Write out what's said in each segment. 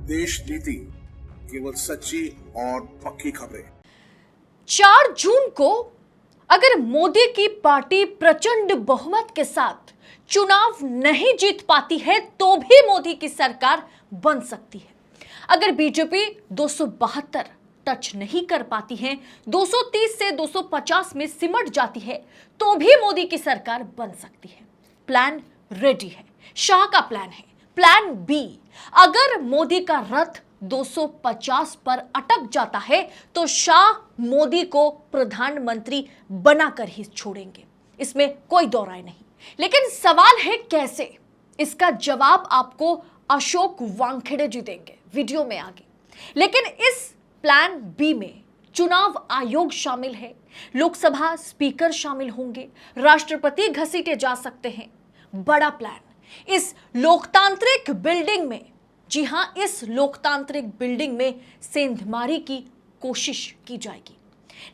देश नीति, केवल सच्ची और पक्की खबरें। 4 जून को अगर मोदी की पार्टी प्रचंड बहुमत के साथ चुनाव नहीं जीत पाती है तो भी मोदी की सरकार बन सकती है। अगर बीजेपी 272 टच नहीं कर पाती है, 230 से 250 में सिमट जाती है तो भी मोदी की सरकार बन सकती है। प्लान रेडी है, शाह का प्लान है। प्लान बी, अगर मोदी का रथ 250 पर अटक जाता है तो शाह मोदी को प्रधानमंत्री बनाकर ही छोड़ेंगे, इसमें कोई दो राय नहीं। लेकिन सवाल है कैसे? इसका जवाब आपको अशोक वानखेड़े जी देंगे वीडियो में आगे। लेकिन इस प्लान बी में चुनाव आयोग शामिल है, लोकसभा स्पीकर शामिल होंगे, राष्ट्रपति घसीटे जा सकते हैं। बड़ा प्लान इस लोकतांत्रिक बिल्डिंग में, जी हां, इस लोकतांत्रिक बिल्डिंग में सेंधमारी की कोशिश की जाएगी।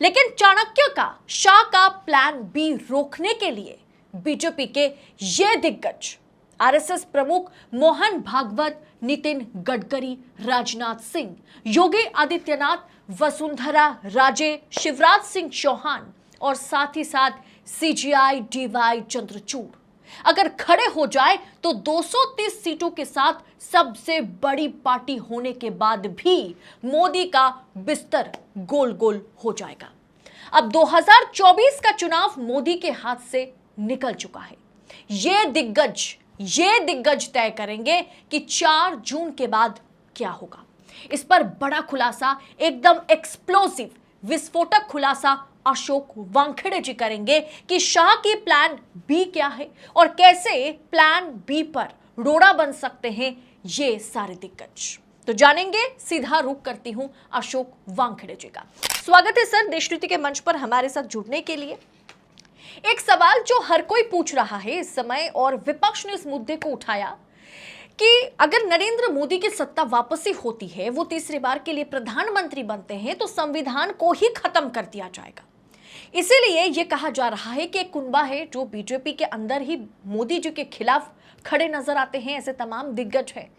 लेकिन चाणक्य का, शाह का प्लान बी रोकने के लिए बीजेपी के ये दिग्गज, आरएसएस प्रमुख मोहन भागवत, नितिन गडकरी, राजनाथ सिंह, योगी आदित्यनाथ, वसुंधरा राजे, शिवराज सिंह चौहान और साथ ही साथ सीजीआई डीवाई चंद्रचूड़ अगर खड़े हो जाए तो 230 सीटों के साथ सबसे बड़ी पार्टी होने के बाद भी मोदी का बिस्तर गोल गोल हो जाएगा। अब 2024 का चुनाव मोदी के हाथ से निकल चुका है। ये दिग्गज तय करेंगे कि 4 जून के बाद क्या होगा। इस पर बड़ा खुलासा, एकदम एक्सप्लोसिव, विस्फोटक खुलासा अशोक वानखेड़े जी करेंगे कि शाह की प्लान बी क्या है और कैसे प्लान बी पर रोड़ा बन सकते हैं ये सारे दिग्गज। तो जानेंगे, सीधा रुख करती हूं अशोक वानखेड़े जी का। स्वागत है सर देश नीति के मंच पर हमारे साथ जुड़ने के लिए। एक सवाल जो हर कोई पूछ रहा है इस समय, और विपक्ष ने इस मुद्दे को उठाया कि अगर नरेंद्र मोदी की सत्ता वापसी होती है, वो तीसरी बार के लिए प्रधानमंत्री बनते हैं, तो संविधान को ही खत्म कर दिया जाएगा। इसीलिए यह कहा जा रहा है कि एक कुनबा है जो बीजेपी के अंदर ही मोदी जी के खिलाफ खड़े नजर आते हैं। ऐसे तमाम दिग्गज हैं।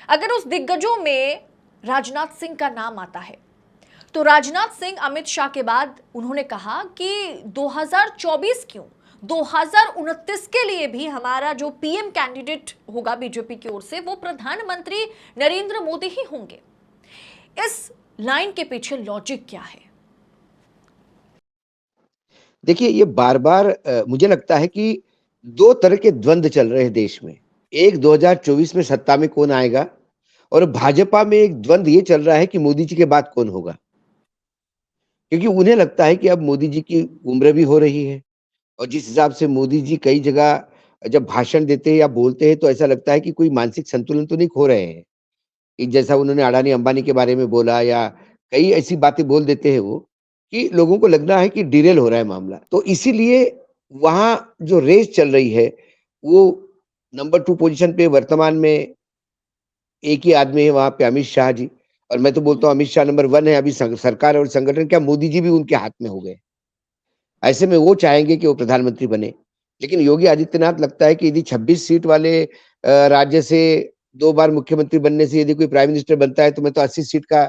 अगर उस दिग्गजों में राजनाथ सिंह का नाम आता है तो राजनाथ सिंह अमित शाह के बाद उन्होंने कहा कि 2024 क्यों, 2029 के लिए भी हमारा जो पीएम कैंडिडेट होगा बीजेपी की ओर से, वो प्रधानमंत्री नरेंद्र मोदी ही होंगे। इस लाइन के पीछे लॉजिक क्या है? देखिए, ये बार-बार मुझे लगता है कि 2 तरह के द्वंद्व चल रहे हैं देश में। एक 2024 में सत्ता में कौन आएगा, और भाजपा में एक द्वंद्व ये चल रहा है कि मोदी जी के बाद कौन होगा। क्योंकि उन्हें लगता है कि अब मोदी जी की उम्र भी हो रही है, और जिस हिसाब से मोदी जी कई जगह जब भाषण देते हैं या बोलते हैं तो ऐसा लगता है कि कोई मानसिक संतुलन तो नहीं खो रहे हैं। कि जैसा उन्होंने अडानी अंबानी के बारे में बोला, या कई ऐसी बातें बोल देते हैं वो, कि लोगों को लगना है कि डिरेल हो रहा है मामला। तो इसीलिए वहां जो रेस चल रही है वो नंबर 2 पोजीशन पे वर्तमान में एक ही आदमी है, वहां पे अमित शाह जी। और मैं तो बोलता हूँ अमित शाह नंबर 1 है। अभी सरकार और संगठन, क्या मोदी जी भी उनके हाथ में हो गए। ऐसे में वो चाहेंगे कि वो प्रधानमंत्री बने। लेकिन योगी आदित्यनाथ लगता है कि यदि 26 सीट वाले राज्य से 2 बार मुख्यमंत्री बनने से यदि कोई प्राइम मिनिस्टर बनता है तो मैं तो 80 सीट का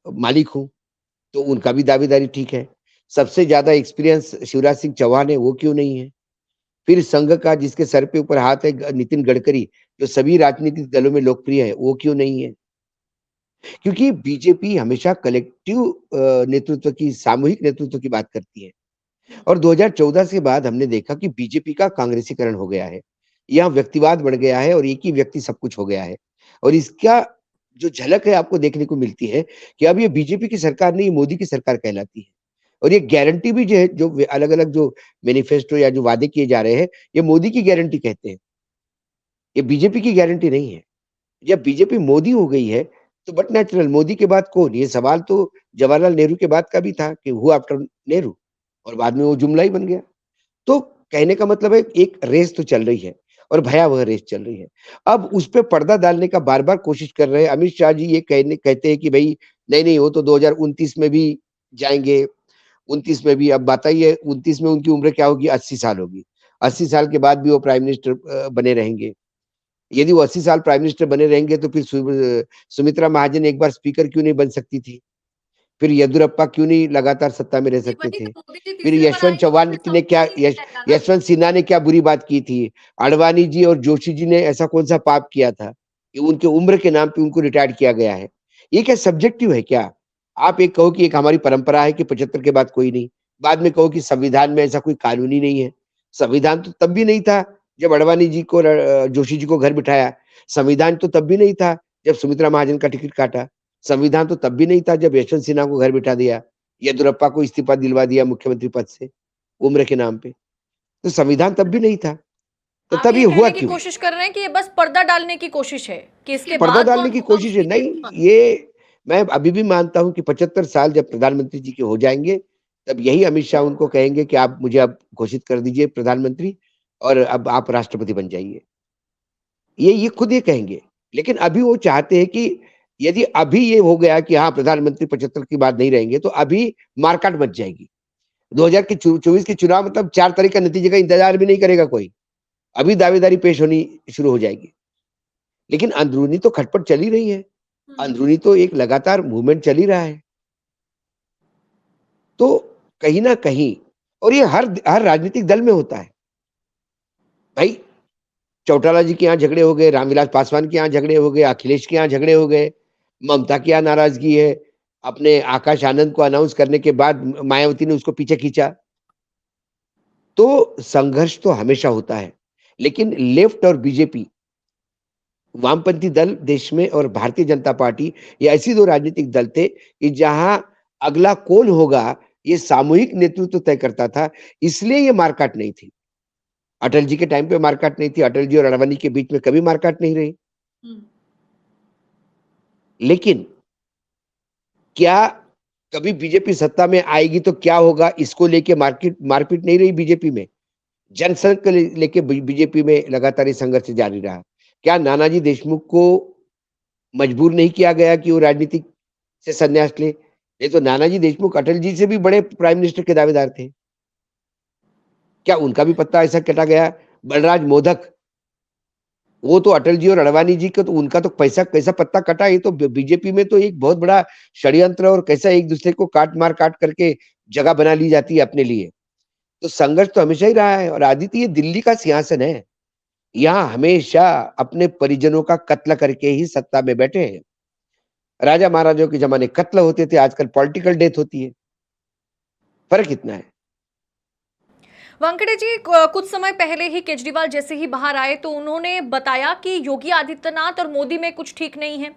मालिक हूँ। तो उनका भी दावेदारी ठीक है। सबसे ज्यादा एक्सपीरियंस शिवराज सिंह चौहान है, वो क्यों नहीं है? फिर संघ का जिसके सर पे ऊपर हाथ है, नितिन गडकरी, जो सभी राजनीतिक दलों में लोकप्रिय है, वो क्यों नहीं है? क्योंकि बीजेपी हमेशा कलेक्टिव नेतृत्व की, सामूहिक नेतृत्व की बात करती है। और 2014 के बाद हमने देखा कि बीजेपी का कांग्रेसीकरण हो गया है। यहाँ व्यक्तिवाद बढ़ गया है और एक ही व्यक्ति सब कुछ हो गया है। और इसका जो झलक है आपको देखने को मिलती है कि अब ये बीजेपी की सरकार नहीं, मोदी की सरकार कहलाती है। और ये गारंटी भी जो है, जो अलग-अलग जो मैनिफेस्टो या जो वादे किए जा रहे हैं, ये मोदी की गारंटी कहते हैं। ये बीजेपी की गारंटी नहीं है। जब बीजेपी मोदी हो गई है तो बट नेचुरल, मोदी के बाद कौन? ये सवाल तो जवाहरलाल नेहरू के बाद का भी था कि हु आफ्टर नेहरू, और बाद में वो जुमला ही बन गया। तो कहने का मतलब है एक रेस तो चल रही है, और भयावह रेस चल रही है। अब उस पे पर्दा डालने का बार-बार कोशिश कर रहे हैं। अमित शाह जी ये कहते हैं कि भई नहीं, वो तो 2029 में भी जाएँगे, 29 में भी। अब बताइए 29 में उनकी उम्र क्या होगी? 80 साल होगी। 80 साल के बाद भी वो प्राइम मिनिस्टर बने रहेंगे। यदि वो 80 साल प्राइम मिनिस्टर बने रहेंगे तो फिर सुमित्रा महाजन एक बार स्पीकर क्यों नहीं बन सकती थी? फिर येदियुरप्पा क्यों नहीं लगातार सत्ता में रह जी, सकते वही थे? तो मोदी जी फिर तीसरे बार यशवंत आएंगे तो चौहान फिर ने क्या सवाल ही नहीं रहेगा ना। यशवंत सिन्हा ने क्या बुरी बात की थी? आडवाणी जी और जोशी जी ने ऐसा कौन-सा पाप किया था कि उनके उम्र के नाम पे उनको रिटायर्ड किया गया है? ये क्या सब्जेक्टिव है क्या? आप एक कहो कि एक हमारी परंपरा है कि 75 के बाद कोई नहीं, बाद में कहो कि संविधान में ऐसा कोई कानून ही नहीं है। संविधान तो तब भी नहीं था जब आडवाणी जी को जोशी जी को घर बिठाया। संविधान तो तब भी नहीं था जब सुमित्रा महाजन का टिकट काटा। संविधान तो तब भी नहीं था जब यशवंत सिन्हा को घर बिठा दिया, येदियुरप्पा को इस्तीफा दिलवा दिया मुख्यमंत्री पद से, उम्र के नाम पे। तो संविधान तब भी नहीं था, तो आप तब ये ये हुआ कहने की क्यों? कोशिश कर रहे हैं कि ये बस पर्दा डालने की कोशिश है कि इसके पर्दा बाद डालने कौन की होगा कोशिश है। उसकी नहीं, हाँ, ये मैं अभी भी मानता हूँ कि 75 साल जब प्रधानमंत्री जी के हो जाएँगे, तब यही अमित शाह उनको कहेंगे कि आप मुझे अब घोषित कर दीजिए प्रधानमंत्री और अब आप राष्ट्रपति बन जाइए। ये खुद ये कहेंगे। लेकिन अभी वो चाहते हैं कि यदि अभी ये हो गया कि हाँ, प्रधानमंत्री 75 के बाद नहीं रहेंगे, तो अभी मारकाट मच जाएगी। 2000 के 24 के चुनाव मतलब 4 तारीख का नतीजे का इंतज़ार भी नहीं करेगा कोई। अभी दावेदारी पेश होनी शुरू हो जाएगी। लेकिन अंदरूनी तो खटपट चल ही रही है। अंदरूनी तो एक लगातार मूवमेंट चल ही रहा है। तो कहीं न कहीं और ये हर राजनीतिक दल में होता है। भाई चौटाला जी के यहाँ झगड़े हो गए, रामविलास पासवान के यहाँ झगड़े हो गए, अखिलेश के यहाँ झगड़े हो गए, ममता के यहाँ नाराज़गी है। अपने आकाश आनंद को अनाउंस करने के बाद मायावती ने उसको पीछे खींचा। तो संघर्ष तो हमेशा होता है। लेकिन लेफ्ट और बीजेपी वामपंथी दल देश में और भारतीय जनता पार्टी ये ऐसी 2 राजनीतिक दल थे कि जहां अगला कौन होगा, ये सामूहिक नेतृत्व तय करता था, इसलिए ये मारकाट नहीं थी। अटल जी के टाइम पे मारकाट नहीं थी, अटल जी और आडवाणी के बीच में कभी मारकाट नहीं रही। लेकिन क्या कभी बीजेपी सत्ता में आएगी तो क्या होगा, इसको लेके मारपीट नहीं रही बीजेपी में। जनसंघ को लेके बीजेपी में लगातार ये संघर्ष जारी रहा। क्या नानाजी देशमुख को मजबूर नहीं किया गया कि वो राजनीति से संन्यास ले? नहीं तो नानाजी देशमुख अटल जी से भी बड़े प्राइम मिनिस्टर के दावेदार थे। क्या उनका भी पत्ता ऐसा कटा गया? बलराज मोदक, वो तो अटल जी और आडवाणी जी का तो उनका तो पैसा कैसा पत्ता कटा, ये तो बीजेपी में तो एक बहुत बड़ा षड्यंत्र और कैसा एक दूसरे को काट करके जगह बना ली जाती है अपने लिए। तो संघर्ष तो हमेशा ही रहा है और आदित्य ये दिल्ली का सिंहासन है। यहाँ हमेशा अपने परिजनों का कत्ल करके ही सत्ता में बैठे हैं। राजा महाराजाओं के ज़माने कत्ल होते थे, आजकल पॉलिटिकल डेथ होती है। फ़र्क इतना है। वानखेड़े जी कुछ समय पहले ही केजरीवाल जैसे ही बाहर आए तो उन्होंने बताया कि योगी आदित्यनाथ और मोदी में कुछ ठीक नहीं है।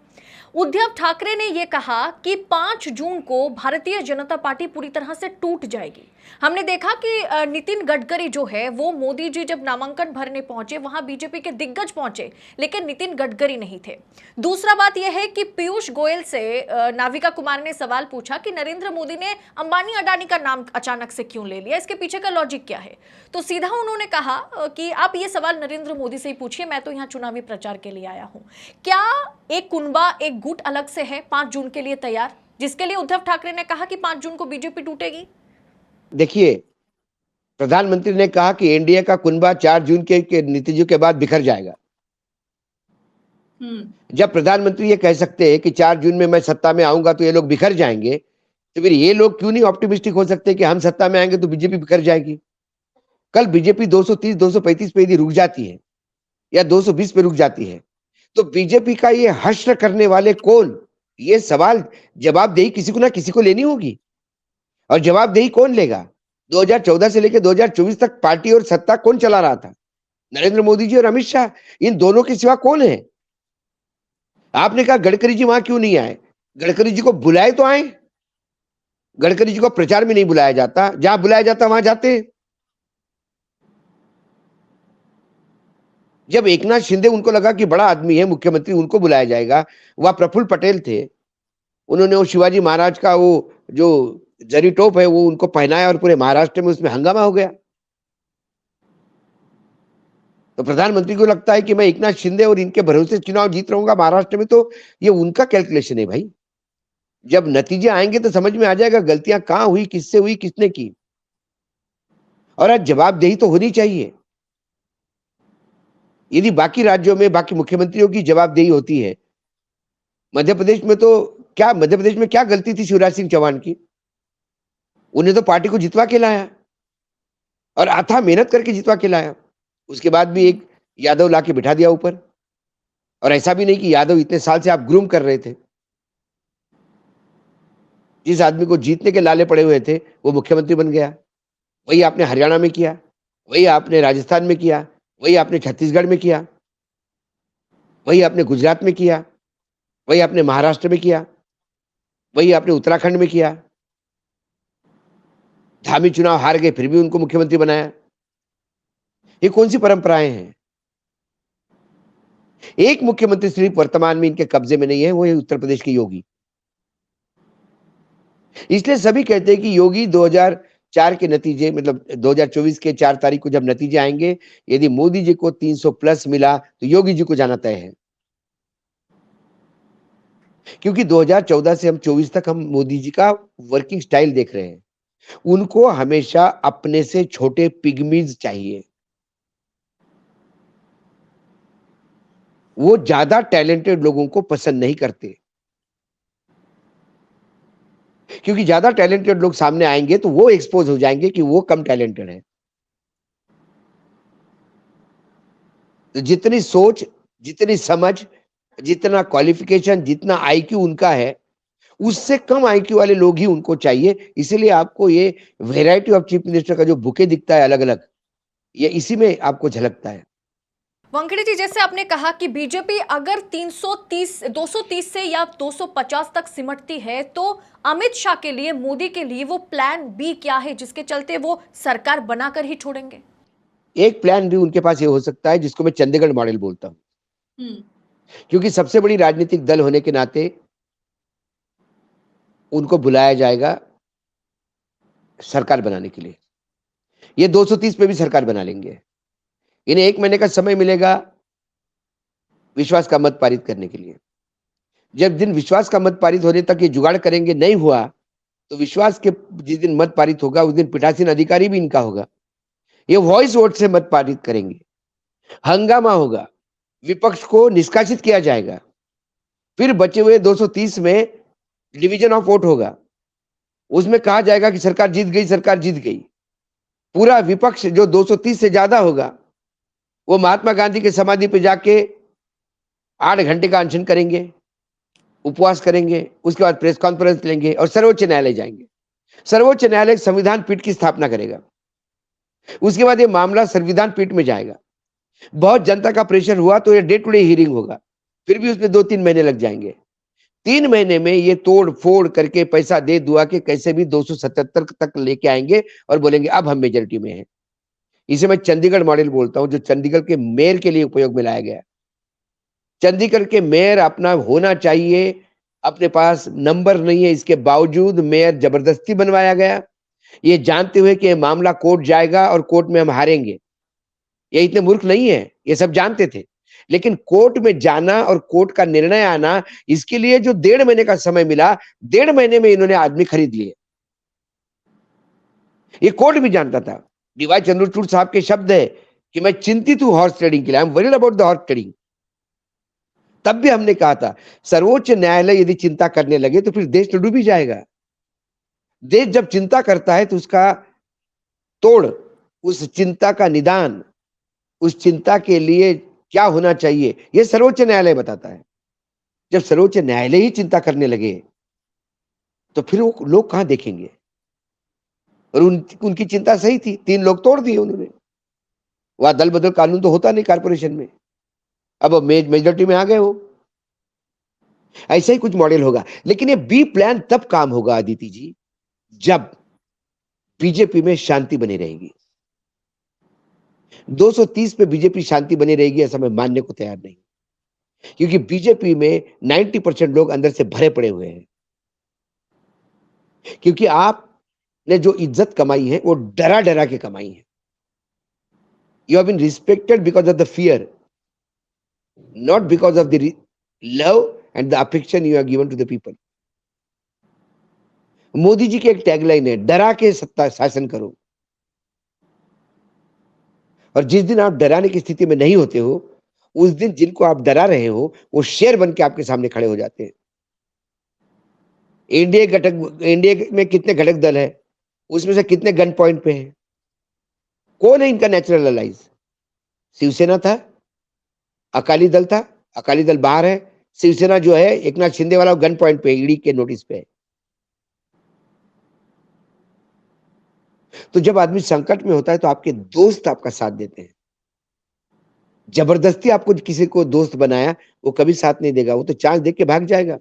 उद्धव ठाकरे ने यह कहा कि 5 जून को भारतीय जनता पार्टी पूरी तरह से टूट जाएगी। हमने देखा कि नितिन गडकरी जो है वो मोदी जी जब नामांकन भरने पहुंचे वहां बीजेपी के दिग्गज पहुंचे, लेकिन नितिन गडकरी नहीं थे। दूसरा बात यह है कि पीयूष गोयल से नाविका कुमार ने सवाल पूछा कि नरेंद्र मोदी ने अंबानी अडानी का नाम अचानक से क्यों ले लिया, इसके पीछे का लॉजिक क्या है। तो सीधा उन्होंने कहा कि आप ये सवाल नरेंद्र मोदी से ही पूछिए, मैं तो यहाँ चुनावी प्रचार के लिए आया हूं। क्या एक कुनबा एक गुट अलग से है 5 जून के लिए तैयार, जिसके लिए उद्धव ठाकरे ने कहा कि 5 जून को बीजेपी टूटेगी? देखिए, प्रधानमंत्री ने कहा कि एनडीए का कुनबा 4 जून के नतीजों के बाद बिखर जाएगा। जब प्रधानमंत्री ये कह सकते हैं कि 4 जून में मैं सत्ता में आऊंगा तो ये लोग बिखर जाएंगे, तो फिर ये लोग क्यों नहीं ऑप्टिमिस्टिक हो सकते कि हम सत्ता में आएंगे तो बीजेपी बिखर जाएगी। कल बीजेपी 230 235 पे यदि रुक जाती है या 220 पे रुक जाती है, तो बीजेपी का ये हश्र करने वाले कौन, ये सवाल जवाबदेही किसी को ना किसी को लेनी होगी। और जवाबदेही कौन लेगा? 2014 से लेकर 2024 तक पार्टी और सत्ता कौन चला रहा था? नरेंद्र मोदी जी और अमित शाह। इन दोनों के सिवा कौन है? आपने कहा गडकरी जी वहां क्यों नहीं आए? गडकरी जी को बुलाए तो आए। गडकरी जी को प्रचार में नहीं बुलाया जाता, जहां बुलाया जाता वहां जाते हैं। जब एकनाथ शिंदे उनको लगा कि बड़ा आदमी है मुख्यमंत्री, उनको बुलाया जाएगा, वह प्रफुल्ल पटेल थे, उन्होंने वो शिवाजी महाराज का वो जो जरी टोप है वो उनको पहनाया और पूरे महाराष्ट्र में उसमें हंगामा हो गया। तो प्रधानमंत्री को लगता है कि मैं एकनाथ शिंदे और इनके भरोसे चुनाव जीत रहूंगा महाराष्ट्र में, तो ये उनका कैलकुलेशन है भाई। जब नतीजे आएंगे तो समझ में आ जाएगा गलतियां कहां हुई, किससे हुई, किसने की। और आज जवाबदेही तो होनी चाहिए। यदि बाकी राज्यों में बाकी मुख्यमंत्रियों की जवाबदेही होती है, मध्य प्रदेश में क्या गलती थी शिवराज सिंह चौहान की? उन्हें तो पार्टी को जितवा के लाया और अथाह मेहनत करके जितवा के लाया। उसके बाद भी एक यादव लाके बिठा दिया ऊपर। और ऐसा भी नहीं कि यादव इतने साल से आप ग्रूम कर रहे थे। जिस आदमी को जीतने के लाले पड़े हुए थे, वो मुख्यमंत्री बन गया। वही आपने हरियाणा में किया, वही आपने राजस्थान में किया, वही आपने छत्तीसगढ़ में किया, वही आपने गुजरात में किया, वही आपने महाराष्ट्र में किया, वही आपने उत्तराखंड में किया। धामी चुनाव हार गए, फिर भी उनको मुख्यमंत्री बनाया। ये कौन सी परंपराएं हैं? एक मुख्यमंत्री सिर्फ वर्तमान में इनके कब्जे में नहीं है, वो है उत्तर प्रदेश के योगी। इसलिए सभी कहते हैं कि योगी 2004 के नतीजे, मतलब 2024 के 4 तारीख को जब नतीजे आएंगे, यदि मोदी जी को 300 प्लस मिला तो योगी जी को जाना तय है। क्योंकि 2014 से हम 24 तक हम मोदी जी का वर्किंग स्टाइल देख रहे हैं। उनको हमेशा अपने से छोटे पिग्मीज चाहिए। वो ज्यादा टैलेंटेड लोगों को पसंद नहीं करते, क्योंकि ज्यादा टैलेंटेड लोग सामने आएंगे तो वो एक्सपोज हो जाएंगे कि वो कम टैलेंटेड है। तो जितनी सोच, जितनी समझ, जितना क्वालिफिकेशन, जितना आईक्यू उनका है, उससे कम आईक्यू वाले लोग ही उनको चाहिए। इसीलिए आपको ये वैरायटी ऑफ चीफ मिनिस्टर का जो बुके दिखता है अलग अलग, ये इसी में आपको झलकता है। वानखेड़े जी, जैसे आपने कहा कि बीजेपी अगर 230 से या 250 तक सिमटती है, तो अमित शाह के लिए, मोदी के लिए वो प्लान बी क्या है जिसके चलते वो सरकार बनाकर ही छोड़ेंगे? एक प्लान भी उनके पास ये हो सकता है, जिसको मैं चंडीगढ़ मॉडल बोलता हूं। क्योंकि सबसे बड़ी राजनीतिक दल होने के नाते उनको बुलाया जाएगा सरकार बनाने के लिए। ये 230 पे भी सरकार बना लेंगे। इन्हें 1 महीने का समय मिलेगा विश्वास का मत पारित करने के लिए। जब दिन विश्वास का मत पारित होने तक ये जुगाड़ करेंगे, नहीं हुआ तो विश्वास के जिस दिन मत पारित होगा उस दिन पीठासीन अधिकारी भी इनका होगा। ये वॉइस वोट से मत पारित करेंगे, हंगामा होगा, विपक्ष को निष्कासित किया जाएगा। फिर बचे हुए 230 में डिवीजन ऑफ वोट होगा, उसमें कहा जाएगा कि सरकार जीत गई, सरकार जीत गई। पूरा विपक्ष जो 230 से ज्यादा होगा, वो महात्मा गांधी के समाधि पे जाके 8 घंटे का अनशन करेंगे, उपवास करेंगे, उसके बाद प्रेस कॉन्फ्रेंस लेंगे और सर्वोच्च न्यायालय जाएंगे। सर्वोच्च न्यायालय संविधान पीठ की स्थापना करेगा। उसके बाद ये मामला संविधान पीठ में जाएगा। बहुत जनता का प्रेशर हुआ तो ये डे टू डे हियरिंग होगा, फिर भी उसमें 2-3 महीने लग जाएंगे। 3 महीने में ये तोड़ फोड़ करके पैसा दे दुआ के कैसे भी 277 तक लेके आएंगे और बोलेंगे अब हम मेजोरिटी में हैं। इसे मैं चंडीगढ़ मॉडल बोलता हूं, जो चंडीगढ़ के मेयर के लिए उपयोग में लाया गया। चंडीगढ़ के मेयर अपना होना चाहिए, अपने पास नंबर नहीं है, इसके बावजूद मेयर जबरदस्ती बनवाया गया, ये जानते हुए कि ये मामला कोर्ट जाएगा और कोर्ट में हम हारेंगे। ये इतने मूर्ख नहीं है, ये सब जानते थे। लेकिन कोर्ट में जाना और कोर्ट का निर्णय आना, इसके लिए जो 1.5 महीने का समय मिला, 1.5 महीने में इन्होंने आदमी खरीद लिए। ये कोर्ट भी जानता था। डीवाई चंद्रचूड़ साहब के शब्द है कि मैं चिंतित हूं हॉर्स ट्रेडिंग के लिए, I am worried about the horse trading. तब भी हमने कहा था सर्वोच्च न्यायालय यदि चिंता करने लगे तो फिर देश तो डूब ही जाएगा। देश जब चिंता करता है तो उसका तोड़, उस चिंता का निदान, उस चिंता के लिए क्या होना चाहिए, यह सर्वोच्च न्यायालय बताता है। जब सर्वोच्च न्यायालय ही चिंता करने लगे तो फिर वो लोग कहां देखेंगे? और उनकी चिंता सही थी। 3 लोग तोड़ दिए उन्होंने। वहां दल बदल कानून तो होता नहीं कारपोरेशन में, अब मेजोरिटी में आ गए हो। ऐसा ही कुछ मॉडल होगा। लेकिन ये बी प्लान तब काम होगा अदिति जी, जब बीजेपी में शांति बनी रहेगी। 230 पे बीजेपी शांति बनी रहेगी ऐसा मैं मानने को तैयार नहीं, क्योंकि बीजेपी में 90% लोग अंदर से भरे पड़े हुए हैं। क्योंकि आपने जो इज्जत कमाई है वो डरा डरा के कमाई है। You have been respected because of the fear, not because of the love and the affection you have given to the people. Modi ji की एक टैगलाइन है, डरा के सत्ता शासन करो। और जिस दिन आप डराने की स्थिति में नहीं होते हो, उस दिन जिनको आप डरा रहे हो, वो शेर बन के आपके सामने खड़े हो जाते हैं। इंडिया में कितने घटक दल है, उसमें से कितने गन पॉइंट पे हैं? कौन है इनका नेचुरल अलाइज? शिवसेना था, अकाली दल था, अकाली दल बाहर है, शिवसेना जो है एकनाथ शिंदे वाला गन पॉइंट पे, ईडी के नोटिस पे है। तो जब आदमी संकट में होता है तो आपके दोस्त आपका साथ देते हैं। जबरदस्ती आपको किसी को दोस्त बनाया, वो कभी साथ नहीं देगा, वो तो चांस देख के भाग जाएगा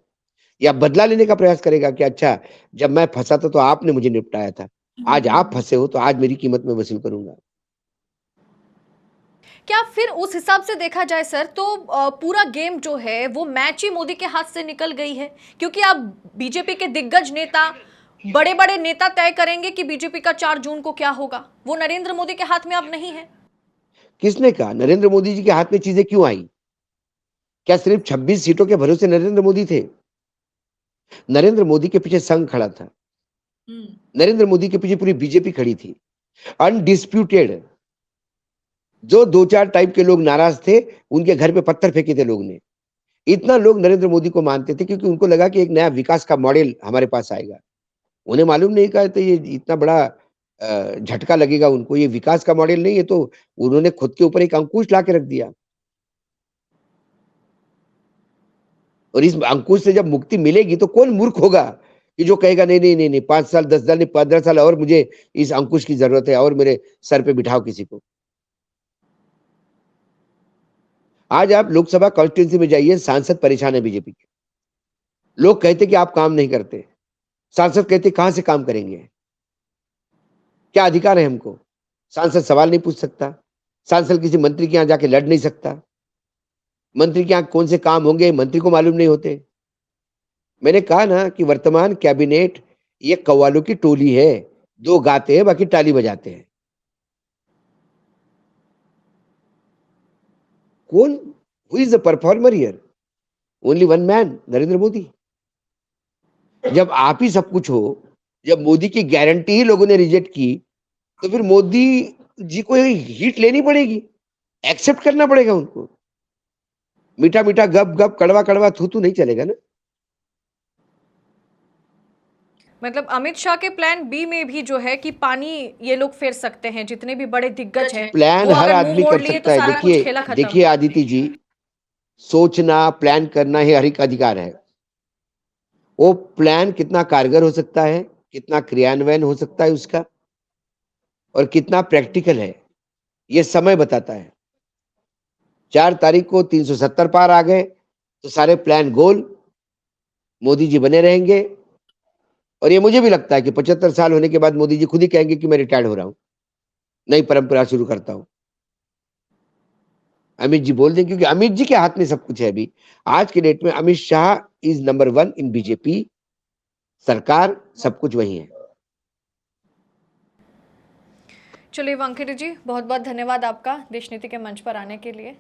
या बदला लेने का प्रयास करेगा कि अच्छा, जब मैं फंसा था तो आपने मुझे निपटाया था, आज आप फंसे हो तो आज मेरी कीमत मैं वसूल करूंगा। क्या फिर उस हिसाब से देखा जाए सर तो पूरा गेम जो है वो मैच ही मोदी के हाथ से निकल गई है, क्योंकि अब बीजेपी के दिग्गज नेता, बड़े बड़े नेता तय करेंगे कि बीजेपी का 4 जून को क्या होगा। वो नरेंद्र मोदी के हाथ में अब नहीं है। किसने कहा नरेंद्र मोदी जी के हाथ में चीजें क्यों आई? क्या सिर्फ 26 सीटों के भरोसे नरेंद्र मोदी थे? नरेंद्र मोदी के पीछे संघ खड़ा था, नरेंद्र मोदी के पीछे पूरी बीजेपी खड़ी थी, अनडिस्प्यूटेड। जो 2-4 टाइप के लोग नाराज थे, उनके घर पे पत्थर फेंके थे लोग ने। इतना लोग नरेंद्र मोदी को मानते थे क्योंकि उनको लगा कि एक नया विकास का मॉडल हमारे पास आएगा। उन्हें मालूम नहीं था तो ये इतना बड़ा झटका लगेगा उनको, ये विकास का मॉडल नहीं है, तो उन्होंने खुद के ऊपर एक अंकुश ला के रख दिया। और इस अंकुश से जब मुक्ति मिलेगी तो कौन मूर्ख होगा कि जो कहेगा नहीं नहीं नहीं नहीं, 5 साल 10 साल नहीं, 15 साल और मुझे इस अंकुश की जरूरत है और मेरे सर पे बिठाओ किसी को। आज आप लोकसभा कॉन्स्टिट्यूंसी में जाइए, सांसद परेशान है बीजेपी के। लोग कहते कि आप काम नहीं करते, सांसद कहते कहां से काम करेंगे? क्या अधिकार है हमको? सांसद सवाल नहीं पूछ सकता, सांसद किसी मंत्री के यहाँ जाके लड़ नहीं सकता, मंत्री के यहाँ कौन से काम होंगे मंत्री को मालूम नहीं होते। मैंने कहा ना कि वर्तमान कैबिनेट ये कव्वालों की टोली है, 2 गाते हैं बाकी ताली बजाते हैं। कौन? Who is the performer here? Only one man, Narendra Modi. जब आप ही सब कुछ हो, जब मोदी की गारंटी ही लोगों ने रिजेक्ट की, तो फिर मोदी जी को हिट लेनी पड़ेगी, एक्सेप्ट करना पड़ेगा उनको। मीठा मीठा गप गप, कड़वा कड़वा थू थू नहीं चलेगा ना। मतलब अमित शाह के प्लान बी में भी जो है कि पानी ये लोग फेर सकते हैं, जितने भी बड़े दिग्गज हैं प्लान वो हर अगर मुंह आदमी मोड़ कर लिए तो सकता है। सारा कुछ खेला खत्म। देखिए आदिति जी, सोचना प्लान करना ही हर एक अधिकार है। वो प्लान कितना कारगर हो सकता है, कितना क्रियान्वयन हो सकता है उसका, और कितना प्रैक्टिकल है, ये समय बताता है। 4 तारीख को 370 पार आ गए तो सारे प्लान गोल, मोदी जी बने रहेंगे। और ये मुझे भी लगता है कि 75 साल होने के बाद मोदी जी खुद ही कहेंगे कि मैं रिटायर्ड हो रहा हूं, नई परंपरा शुरू करता हूं। अमित जी बोल दें, क्योंकि अमित जी के हाथ में सब कुछ है। अभी आज के डेट में Amit Shah is number 1 in BJP, सरकार सब कुछ वही है। चलिए वानखेड़े जी, बहुत बहुत धन्यवाद आपका देश नीति के मंच पर आने के लिए।